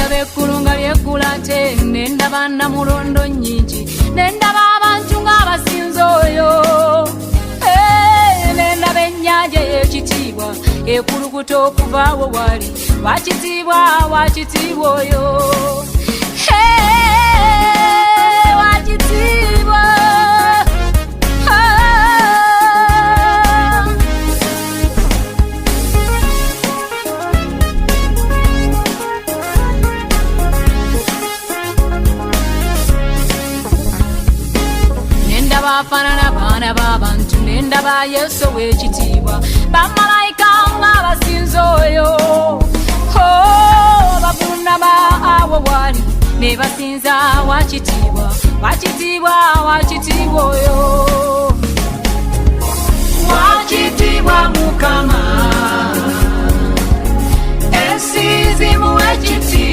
Nendaba ekkulu nga lyekkulate, nendaba namulondo nnyingi, nendaba abantu ng'abasinza oyo. Nendaba ennyanja ey'ekitiibwa ekulukuta okuva awo wali, Wakitiibwa, Wakitiibwa oyo. Wakitiibwa. Nendaba afaanana baana b'abantu, nendaba Yesu ow'ekitiibwa, bamalayika ng'abasinza oyo. Bavuunama awo wali ne basinza Wakitiibwa, Wakitiibwa, Wakitiibwa oyo. Wakitiibwa Mukama, ensi zimuwe ekitiibwa.